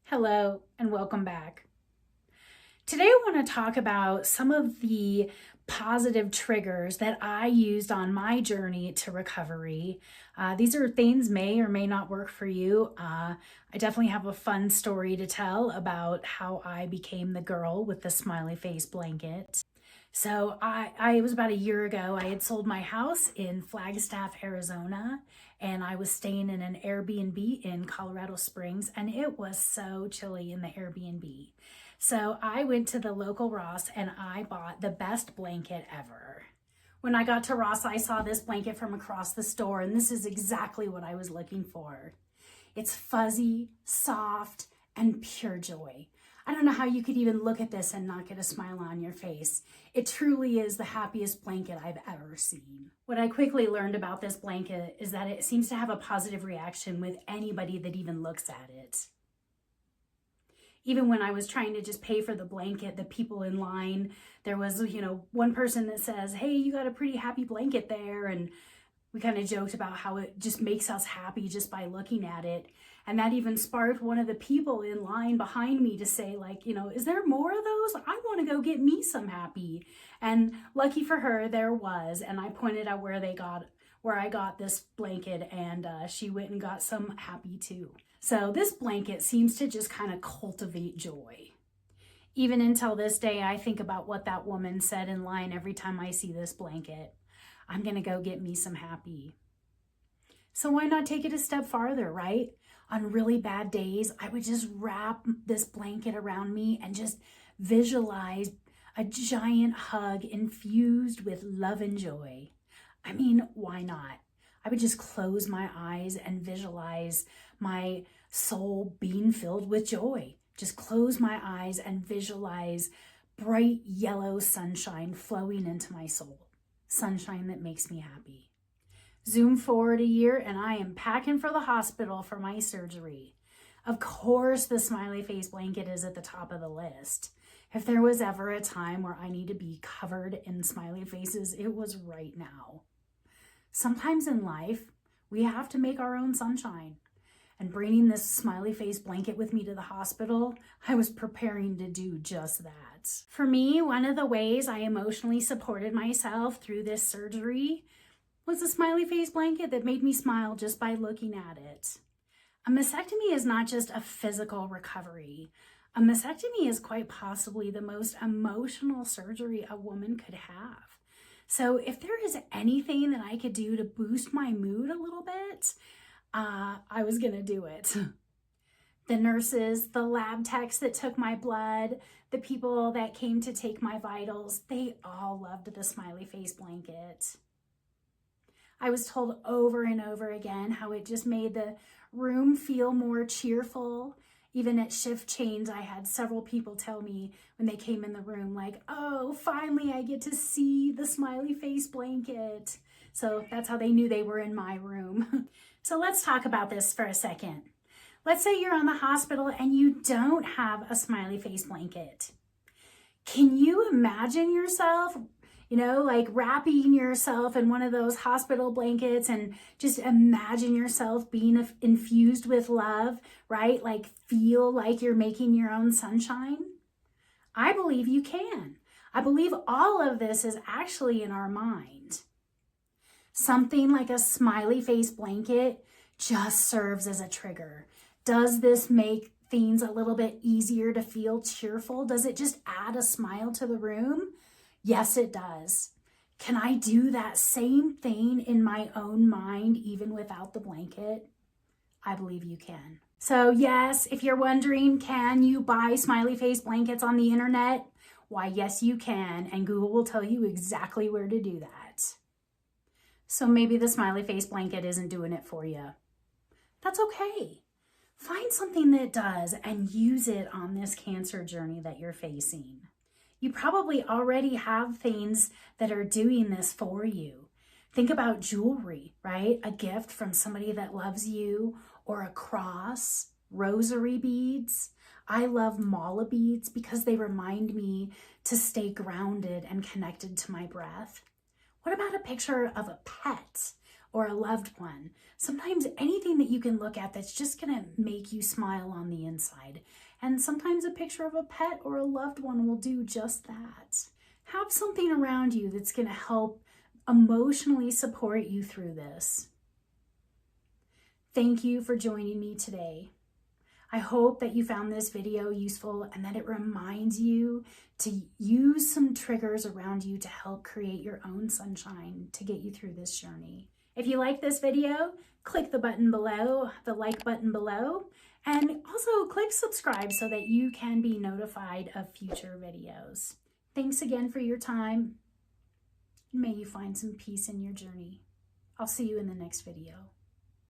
Hello and welcome back. Today I want to talk about some of the positive triggers that I used on my journey to recovery. These are things may or may not work for you. I definitely have a fun story to tell about how I became the girl with the smiley face blanket. So it was about a year ago. I had sold my house in Flagstaff, Arizona, and I was staying in an Airbnb in Colorado Springs, and it was so chilly in the Airbnb. So I went to the local Ross and I bought the best blanket ever. When I got to Ross, I saw this blanket from across the store, and this is exactly what I was looking for. It's fuzzy, soft, and pure joy. I don't know how you could even look at this and not get a smile on your face. It truly is the happiest blanket I've ever seen. What I quickly learned about this blanket is that it seems to have a positive reaction with anybody that even looks at it. Even when I was trying to just pay for the blanket, the people in line, there was, one person that says, "Hey, you got a pretty happy blanket there." And we kind of joked about how it just makes us happy just by looking at it. And that even sparked one of the people in line behind me to say, is there more of those? I want to go get me some happy. And lucky for her, there was. And I pointed out where I got this blanket, and she went and got some happy too. So this blanket seems to just kind of cultivate joy. Even until this day, I think about what that woman said in line every time I see this blanket. I'm going to go get me some happy. So why not take it a step farther, right? On really bad days, I would just wrap this blanket around me and just visualize a giant hug infused with love and joy. I mean, why not? I would just close my eyes and visualize my soul being filled with joy. Just close my eyes and visualize bright yellow sunshine flowing into my soul. Sunshine that makes me happy. Zoom forward a year and I am packing for the hospital for my surgery. Of course, the smiley face blanket is at the top of the list. If there was ever a time where I need to be covered in smiley faces, it was right now. Sometimes in life, we have to make our own sunshine. And bringing this smiley face blanket with me to the hospital, I was preparing to do just that. For me, one of the ways I emotionally supported myself through this surgery was a smiley face blanket that made me smile just by looking at it. A mastectomy is not just a physical recovery. A mastectomy is quite possibly the most emotional surgery a woman could have. So if there is anything that I could do to boost my mood a little bit, I was gonna do it. The nurses, the lab techs that took my blood, the people that came to take my vitals, they all loved the smiley face blanket. I was told over and over again how it just made the room feel more cheerful. Even at shift change, I had several people tell me when they came in the room, like, "Oh, finally I get to see the smiley face blanket." So that's how they knew they were in my room. So let's talk about this for a second. Let's say you're on the hospital and you don't have a smiley face blanket. Can you imagine yourself wrapping yourself in one of those hospital blankets and just imagine yourself being infused with love, right? Like feel like you're making your own sunshine? I believe you can. I believe all of this is actually in our mind. Something like a smiley face blanket just serves as a trigger. Does this make things a little bit easier to feel cheerful? Does it just add a smile to the room? Yes, it does. Can I do that same thing in my own mind, even without the blanket? I believe you can. So yes, if you're wondering, can you buy smiley face blankets on the internet? Why, yes, you can. And Google will tell you exactly where to do that. So maybe the smiley face blanket isn't doing it for you. That's okay. Find something that does and use it on this cancer journey that you're facing. You probably already have things that are doing this for you. Think about jewelry, right? A gift from somebody that loves you, or a cross, rosary beads. I love mala beads because they remind me to stay grounded and connected to my breath. What about a picture of a pet or a loved one? Sometimes anything that you can look at that's just gonna make you smile on the inside. And sometimes a picture of a pet or a loved one will do just that. Have something around you that's going to help emotionally support you through this. Thank you for joining me today. I hope that you found this video useful and that it reminds you to use some triggers around you to help create your own sunshine to get you through this journey. If you like this video, click the button below, the like button below, and also click subscribe so that you can be notified of future videos. Thanks again for your time. May you find some peace in your journey. I'll see you in the next video.